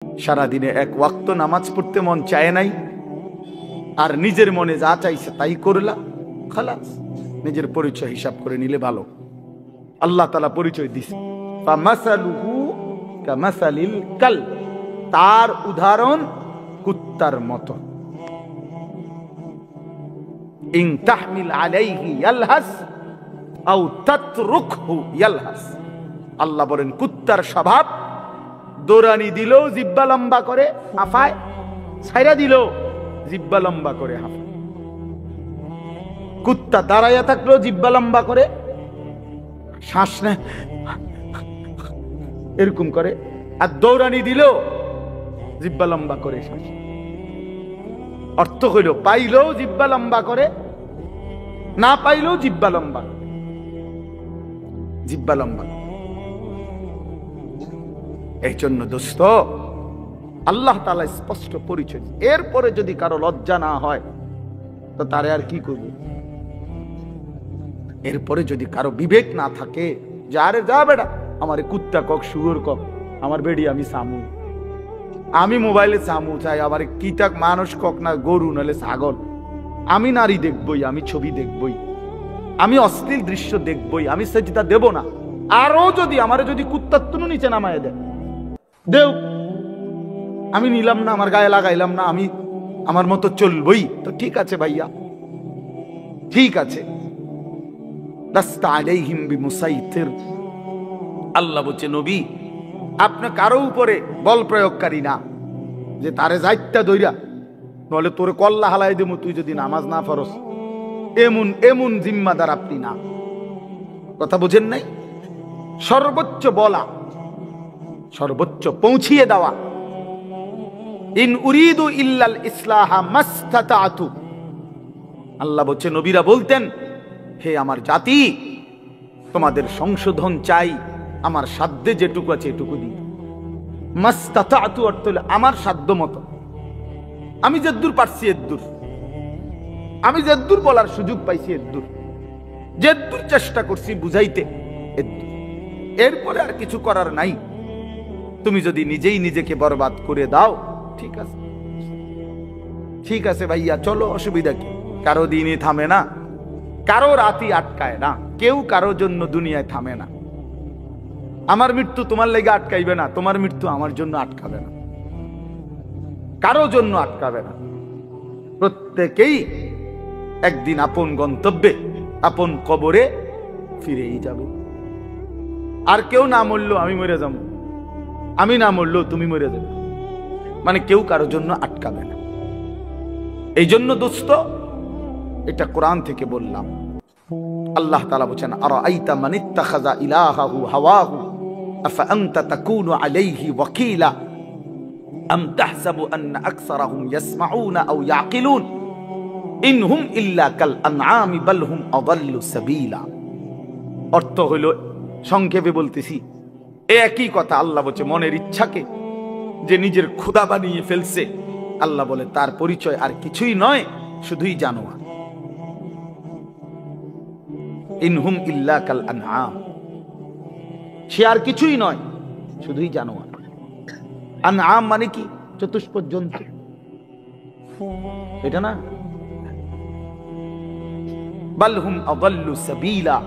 সারাদিনে এক ওয়াক্ত নামাজ পড়তে মন চায় নাই, আর নিজের মনে যা চাইছে তাই করলা, খালাস। নিজের পরিচয় হিসাব করে নিলে ভালো। আল্লাহ তাআলা পরিচয় দিছে, ফামাসালুহু কামাসালিল কাল, তার উদাহরণ কুত্তার মতো। ইন তাহমিল আলাইহি ইয়ালহাস আও তাতরুকহু ইয়ালহাস। আল্লাহ বলেন কুত্তার স্বভাব, দৌড়ানি দিলেও জিহ্বা লম্বা করে হাঁফায়, ছাইরা দিলেও জিহ্বা লম্বা করে হাঁফায়। কুত্তা দাঁড়াইয়া থাকলেও জিহ্বা লম্বা করে, শ্বাস নেয় এরকম করে, আর দৌড়ানি দিলেও জিহ্বা লম্বা করে শ্বাস। অর্থ হইল পাইলেও জিহ্বা লম্বা করে, না পাইলেও জিহ্বা লম্বা, জিহ্বা লম্বা। এই জন্য দোস্ত আল্লাহ তাআলা স্পষ্ট পরিচয়। এরপরে যদি কারো লজ্জা না হয় তো তারে আর কি করব? এরপরে যদি কারো বিবেক না থাকে, যারে যা বেটা আমারে কুত্তা কক, শুয়োর কক, আমার বেডি আমি সামু, আমি মোবাইলে সামু চাই, আবার কিতাক মানুষ কক না গরু নালে ছাগল, আমি নারী দেখবই, আমি ছবি দেখবই, আমি অশ্লীল দৃশ্য দেখবই, আমি সেজদা দেব না। আরো যদি আমারে যদি কুত্তার তুনু নিচে নামায় দেয়, দেও, আমি নিলাম না, আমার গায়ে লাগাইলাম না, আমি আমার মতো চলবই, তো ঠিক আছে ভাইয়া, ঠিক আছে। আল্লাহ বলছে নবী আপনি কারো উপরে বল প্রয়োগকারী না, যে তারে যাইতা দইরা নলে তোরে কল্লা হালাই দেবো তুই যদি নামাজ না পড়স, এমন এমন জিম্মাদার আপনি না। কথা বুঝেন নাই? সর্বোচ্চ বলা, সর্বোচ্চ পৌঁছিয়ে দেওয়া। ইন উরিদু ইল্লাল ইসলাহা মাস্তাতাতু। আল্লাহ বলছে নবীরা বলতেন, হে আমার জাতি, তোমাদের সংশোধন চাই, আমার সাধ্যে যেটুকু আছে এটুকু দিই। মাস্তাতাতু অর্থ হলো আমার সাধ্য মতো, আমি যদ্দূর পারছি এদ্দূর, আমি যদ্দূর বলার সুযোগ পাইছি এদ্দূর, যদ্দূর চেষ্টা করছি বুঝাইতে এদ্দূর, এরপরে আর কিছু করার নাই। তুমি যদি নিজেই নিজেকে বরবাদ করে দাও, ঠিক আছে, ঠিক আছে ভাইয়া চলো, অসুবিধা কি? কারো দিনই থামে না, কারো রাতই আটকায় না, কেউ কারো জন্য দুনিয়ায় থামে না। আমার মৃত্যু তোমার লেগে আটকাইবে না, তোমার মৃত্যু আমার জন্য আটকাবে না, কারো জন্য আটকাবে না। প্রত্যেকেই একদিন আপন গন্তব্যে, আপন কবরে ফিরেই যাবে। আর কেউ না মরলো আমি মরে যাব, আমি না মরলো তুমি মরে যাবে, মানে কেউ কারো জন্য আটকাবে না। এই জন্য দোস্ত, এটা কোরআন থেকে বললাম। আল্লাহ তাআলা বলেন, আরাআইতা মান ইত্তাখাযা ইলাহাহু হাওয়াহু আফা আনতা তাকুনু আলাইহি ওয়াকিলা আম তাহসাবু আন্না আকসারাহুম ইয়াসমাউনা আও ইয়াকিলুন ইনহুম ইল্লা কাল আনআমি বাল হুম আযাল্লু সাবিলা। অর্থ হইল, সংক্ষেপে বলতেছি, একই কথা। আল্লাহ বলছে মনের ইচ্ছাকে যে নিজের খোদা বানিয়ে ফেলছে, আল্লাহ বলে তার পরিচয় আর কিছুই নয়, শুধুই জানোয়ার। ইনহুম ইল্লা কাল আনআম, সে আর কিছুই নয়, শুধুই জানোয়ার। আনআম মানে কি? চতুষ্পদ জন্তু, এটা না? বাল হুম আযাল্লু সাবিলা,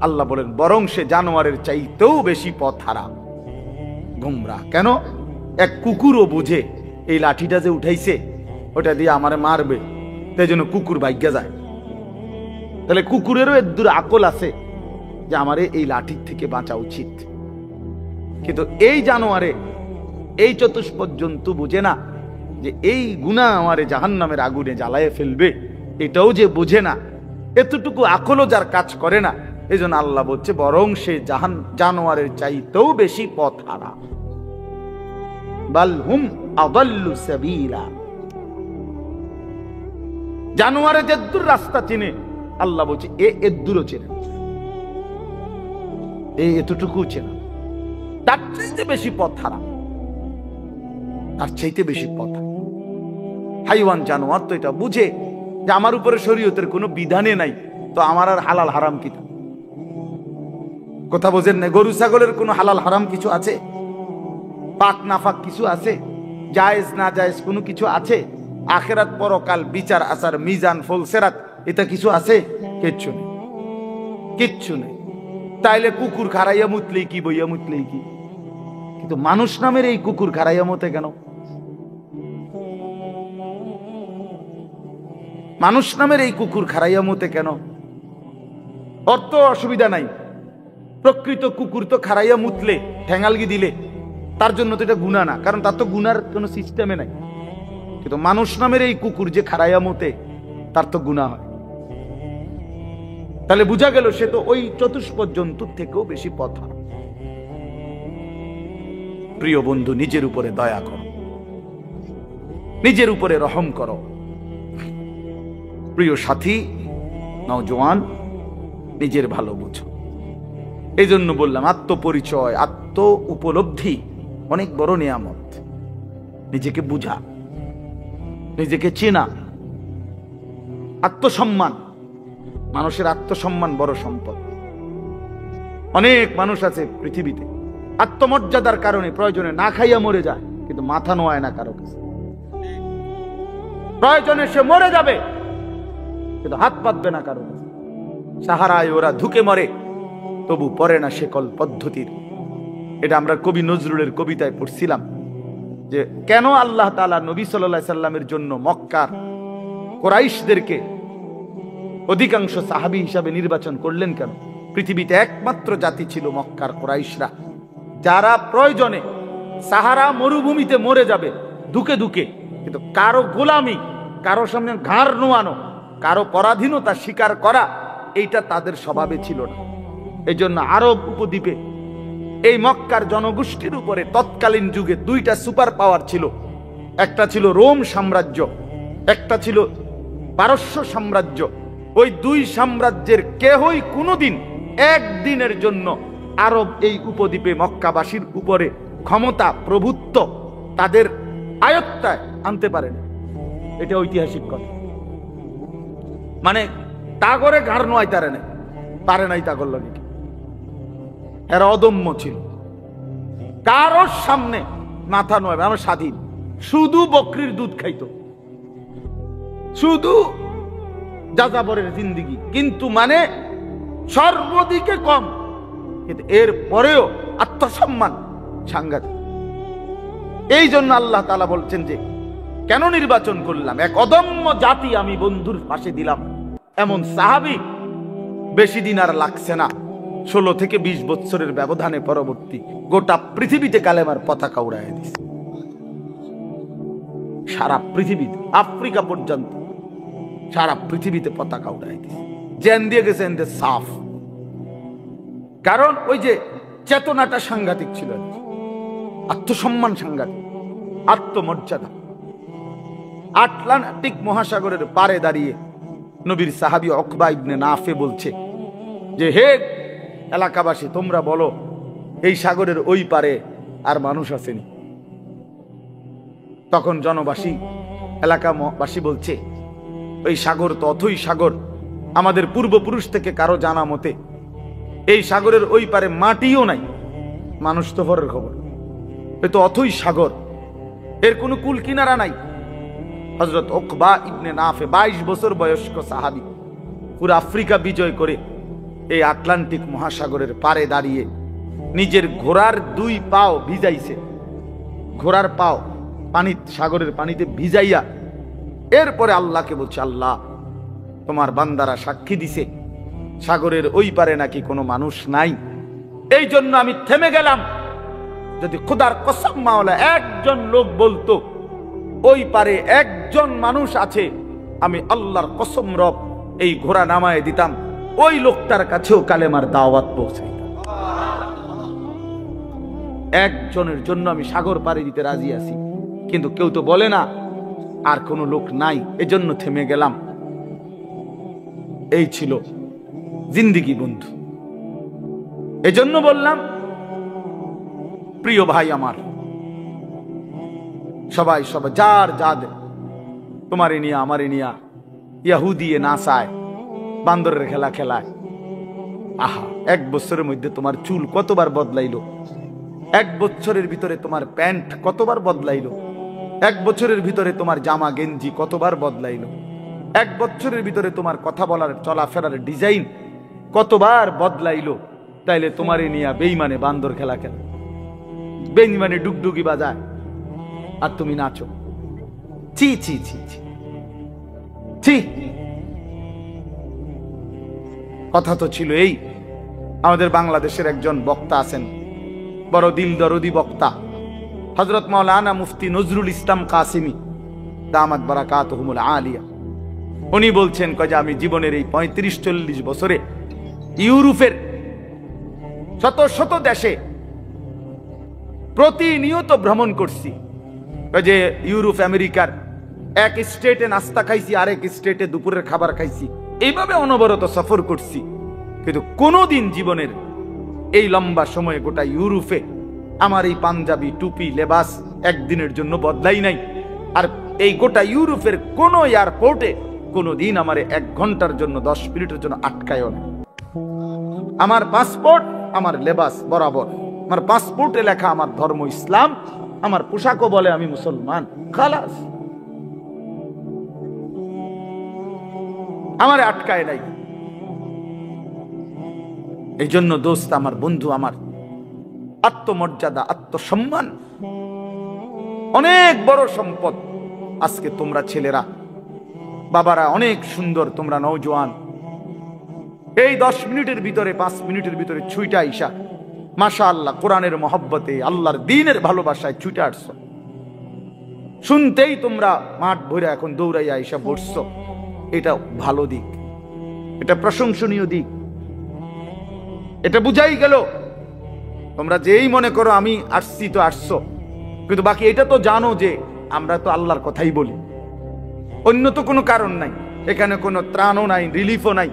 আল্লাহ বলেন বরং সে জানোয়ারের চাইতেও বেশি পথ হারা, গোমরাহ। কেন? এক কুকুরও বুঝে এই লাঠিটা যে উঠাইছে ওটা দিয়ে আমারে মারবে, তাই জন্য কুকুর ভাগ্যা যায়। তাহলে কুকুরেরও এদ্দুর আকল আছে যে আমারে এই লাঠির থেকে বাঁচা উচিত, কিন্তু এই জানোয়ারে, এই চতুষ্পদ জন্তু বুঝে না যে এই গুনাহ আমারে জাহান্নামের আগুনে জ্বালায় ফেলবে, এটাও যে বুঝে না, এতটুকু আকলও যার কাজ করে না, এই জন্য আল্লাহ বলছে বরং সে জানোয়ারের চাইতেও বেশি পথ হারা। বাল হুম আযাল্লু সাবিলা। জানোয়ারে যেদ্দুর রাস্তা চিনে, আল্লাহ বলছে এ এদ্দুরও চেনে, এই এতটুকু চেনে, তার চাইতে বেশি পথ হারা, তার চাইতে বেশি পথ। হাইওয়ান জানোয়ার তো এটা বুঝে যে আমার উপরে শরীয়তের কোনো বিধানে নাই, তো আমার আর হালাল হারাম কি? কথা বোঝেন না? গরু ছাগলের কোনো হালাল হারাম কিছু আছে? পাক নাফাক কিছু আছে? জায়েজ না জায়েজ কোনো কিছু আছে? আখেরাত পরকাল বিচার আচার মিজান ফলসেরাত এটা কিছু আছে? কিচ্ছু নেই, কিচ্ছু নেই। তাইলে কুকুর খারাইয়া মুতলেই কি, বইয়া মুতলেই কি? কিন্তু মানুষ নামের এই কুকুর খারাইয়া মতে কেন? মানুষ নামের এই কুকুর খারাইয়া মতে কেন? অর্থ অসুবিধা নাই, প্রকৃত কুকুর তো খারাইয়া মুতলে ঠ্যাঙালগি দিলে তার জন্য তো এটা গুনাহ না, কারণ তার তো গুনার কোনো সিস্টেমে নাই। কিন্তু মানুষ নামের এই কুকুর যে খারাইয়া মতে তার তো গুনাহ হয়। তাহলে বোঝা গেল সে তো ওই চতুষ্পদ জন্তুর থেকেও বেশি পথা। প্রিয় বন্ধু, নিজের উপরে দয়া করো, নিজের উপরে রহম করো। প্রিয় সাথী নওজোয়ান, নিজের ভালো বুঝো। এই জন্য বললাম আত্মপরিচয়, আত্ম উপলব্ধি অনেক বড় নিয়ামত। নিজেকে বুঝা, নিজেকে চেনা, আত্মসম্মান। মানুষের আত্মসম্মান বড় সম্পদ। অনেক মানুষ আছে পৃথিবীতে আত্মমর্যাদার কারণে প্রয়োজনে না খাইয়া মরে যায়, কিন্তু মাথা নোয়ায় না কারো কাছে। প্রয়োজনে সে মরে যাবে কিন্তু হাত পাতবে না কারো কাছে। সাহারায় ওরা ধুকে মরে, তবু পড়ে না শেকল পদ্ধতির। এটা আমরা কবি নজরুলের কবিতায় পড়ছিলাম যে কেন আল্লাহ তাআলা নবী সাল্লাল্লাহু আলাইহি সাল্লামের জন্য মক্কার কুরাইশদেরকে অধিকাংশ সাহাবী হিসাবে নির্বাচন করলেন কেন? পৃথিবীতে একমাত্র জাতি ছিল মক্কার কুরাইশরা, যারা প্রয়োজনে সাহারা মরুভূমিতে মরে যাবে দুকে দুকে, কিন্তু কারো গোলামি, কারো সামনে ঘাড় নোয়ানো, কারো পরাধীনতা স্বীকার করা এইটা তাদের স্বভাবে ছিল না। এই জন্য আরব উপদ্বীপে এই মক্কার জনগোষ্ঠীর উপরে তৎকালীন যুগে দুইটা সুপার পাওয়ার ছিল। একটা ছিল রোম সাম্রাজ্য, একটা ছিল পারস্য সাম্রাজ্য। ওই দুই সাম্রাজ্যের কেহই কোনোদিন একদিনের জন্য আরব এই উপদ্বীপে মক্কাবাসীর উপরে ক্ষমতা প্রভুত্ব তাদের আয়ত্তায় আনতে পারেন। এটা ঐতিহাসিক কথা। মানে তাগরে ঘাড় নোয়াই পারে নাই তাগর লাগে। এরা অদম্য ছিল, কারোর সামনে মাথা নয়। আমরা স্বাধীন, শুধু বকরির দুধ খাইতো, শুধু যাযাবরের জিন্দিগি, কিন্তু মানে সর্বদিকে কম, কিন্তু এর পরেও আত্মসম্মান সাংঘাতিক। এই জন্য আল্লাহ তাআলা বলছেন যে কেন নির্বাচন করলাম, এক অদম্য জাতি আমি বন্ধুর পাশে দিলাম। এমন সাহাবী বেশি দিন আর লাগছে না, 16 থেকে 20 বছরের ব্যবধানে পরবর্তী গোটা পৃথিবীতে কালেমার পতাকা উড়াইয়া দিছে। সারা পৃথিবীতে, আফ্রিকা পর্যন্ত সারা পৃথিবীতে পতাকা উড়াই দিছে। জেন দিয়ে গেছে এনদের সাফ, কারণ ওই যে চেতনাটা সাংঘাতিক ছিল, আত্মসম্মান সাংঘাতিক, আত্মমর্যাদা। আটলান্টিক মহাসাগরের পারে দাঁড়িয়ে নবীর সাহাবী উকবা ইবনে নাফে বলছে যে হে এলাকাবাসী, তোমরা বলো এই সাগরের ওই পারে আর মানুষ আসেনি? তখন জনবাসী, এলাকাবাসী বলছে ওই সাগর তো অথই সাগর, আমাদের পূর্বপুরুষ থেকে কারো জানা মতে এই সাগরের ওই পারে মাটিও নাই, মানুষ তো পরের খবর। এ তো অথই সাগর, এর কোনো কুল কিনারা নাই। হযরত উকবা ইবনে নাফে 22 বছর বয়স্ক সাহাবী, পুরো আফ্রিকা বিজয় করে এই আটলান্টিক মহাসাগরের পারে দাঁড়িয়ে নিজের ঘোড়ার 2 পাও ভিজাইছে, ঘোড়ার পাও পানি, সাগরের পানিতে ভিজাইয়া এরপরে আল্লাহকে বলছে, আল্লাহ তোমার বান্দারা সাক্ষী দিছে সাগরের ওই পারে নাকি কোনো মানুষ নাই, এই জন্য আমি থেমে গেলাম। যদি খোদার কসম মাওলা একজন লোক বলতো ওই পারে একজন মানুষ আছে, আমি আল্লাহর কসম রব এই ঘোড়া নামায় দিতাম, ওই লোকটার কাছেও কালেমার দাওয়াত পৌঁছে। একজনের জন্য আমি সাগর পাড়ি দিতে রাজি আছি, কিন্তু কেউ তো বলে না আর কোনো লোক নাই, এজন্য থেমে গেলাম। এই ছিল জিন্দিগি বন্ধু। এজন্য বললাম প্রিয় ভাই আমার, সবাই সবাই যার যাদের, তোমারে নিয়া আমারে নিয়া ইয়াহুদিয়ে নাসায়, বান্দরের খেলা খেলায়। আহা, 1 বছরের মধ্যে তোমার চুল কতবার বদলাইলো, 1 বছরের ভিতরে তোমার প্যান্ট কতবার বদলাইলো, এক বছরের ভিতরে তোমার জামা গেঞ্জি কতবার বদলাইলো, এক বছরের ভিতরে তোমার কথা বলার চলাফেরার ডিজাইন কতবার বদলাইলো। তাইলে তোমারে নিয়ে বেইমানে বান্দর খেলা খেলা, বেইমানে ডুগডুগি বাজায়, আর তুমি নাচো। ছি ছি ছি ছি ছি। কথা তো ছিল এই, আমাদের বাংলাদেশের একজন বক্তা আছেন, বড় দিল দরদি বক্তা, হযরত মাওলানা মুফতি নজরুল ইসলাম কাসিমি দামাত বারাকাতুহুমুল আলিয়া। উনি বলছেন যে আমি জীবনের এই 35-40 বছরে ইউরোপের শত শত দেশে প্রতিনিয়ত ভ্রমণ করছি। যে ইউরোপ আমেরিকার এক স্টেটে নাস্তা খাইছি, আরেক স্টেটে দুপুরের খাবার খাইছি, এইভাবে অনবরত সফর করছি, কিন্তু কোনোদিন জীবনের এই লম্বা সময়ে গোটা ইউরোপে আমার এই পাঞ্জাবি টুপি লেবাস একদিনের জন্য বদলাই নাই। আর এই গোটা ইউরোপের কোন এয়ারপোর্টে কোনোদিন আমার 1 ঘন্টার জন্য 10 মিনিটের জন্য আটকায়ও না। আমার পাসপোর্ট আমার লেবাস বরাবর, আমার পাসপোর্টে লেখা আমার ধর্ম ইসলাম, আমার পোশাকও বলে আমি মুসলমান, খালাস, আমার আটকায় নাই। এই জন্য দোস্ত আমার, বন্ধু আমার, আত্মমর্যাদা আত্মসম্মান অনেক বড় সম্পদ। আজকে তোমরা ছেলেরা বাবারা অনেক সুন্দর, তোমরা নওজোয়ান, এই 10 মিনিটের ভিতরে 5 মিনিটের ভিতরে ছুইটা আইসা মাশাআল্লাহ কোরআনের মহব্বতে আল্লাহর দ্বীনের ভালোবাসায় ছুটে আসছো। শুনতেই তোমরা মাঠ ভরে এখন দৌড়াইয়া আইসা বসছো, এটা ভালো দিক, এটা প্রশংসনীয় দিক, এটা বুঝাই গেল। তোমরা যেই মনে করো আমি আসছি তো আসছো, কিন্তু বাকি এটা তো জানো যে আমরা তো আল্লাহর কথাই বলি, অন্য তো কোনো কারণ নাই, এখানে কোনো ত্রাণও নাই, রিলিফও নাই,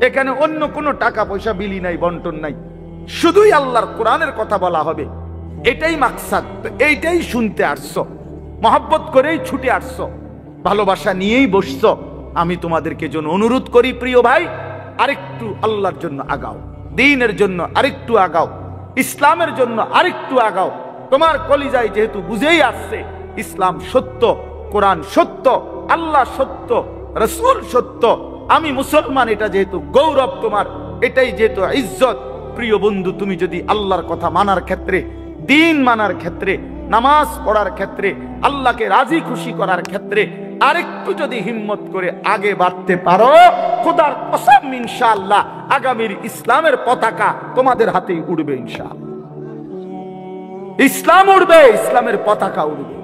এখানে অন্য কোনো টাকা পয়সা বিলি নাই, বন্টন নাই, শুধুই আল্লাহর কোরআনের কথা বলা হবে, এটাই মাকসাদ। তো এইটাই শুনতে আসছো, মহব্বত করেই ছুটে আসছো, ভালোবাসা নিয়েই বসছো। আমি তোমাদেরকে জন্য অনুরোধ করি প্রিয় ভাই, আরেকটু আল্লাহর জন্য আগাও, দ্বীনের জন্য আরেকটু আগাও, ইসলামের জন্য আরেকটু আগাও। তোমার কলিজায় যেহেতু বুঝেই আসছে ইসলাম সত্য, কোরআন সত্য, আল্লাহ সত্য, রাসূল সত্য, আমি মুসলমান, এটা যেহেতু গৌরব তোমার, এটাই যেহেতু ইজ্জত। প্রিয় বন্ধু, তুমি যদি আল্লাহর কথা মানার ক্ষেত্রে, দ্বীন মানার ক্ষেত্রে, নামাজ পড়ার ক্ষেত্রে, আল্লাহকে রাজি খুশি করার ক্ষেত্রে আরেকটু যদি হিম্মত করে আগে বাড়তে পারো, খোদার কসম ইনশাআল্লাহ আগামীর ইসলামের পতাকা তোমাদের হাতেই উড়বে, ইনশাআল্লাহ ইসলাম উড়বে, ইসলামের পতাকা উড়বে।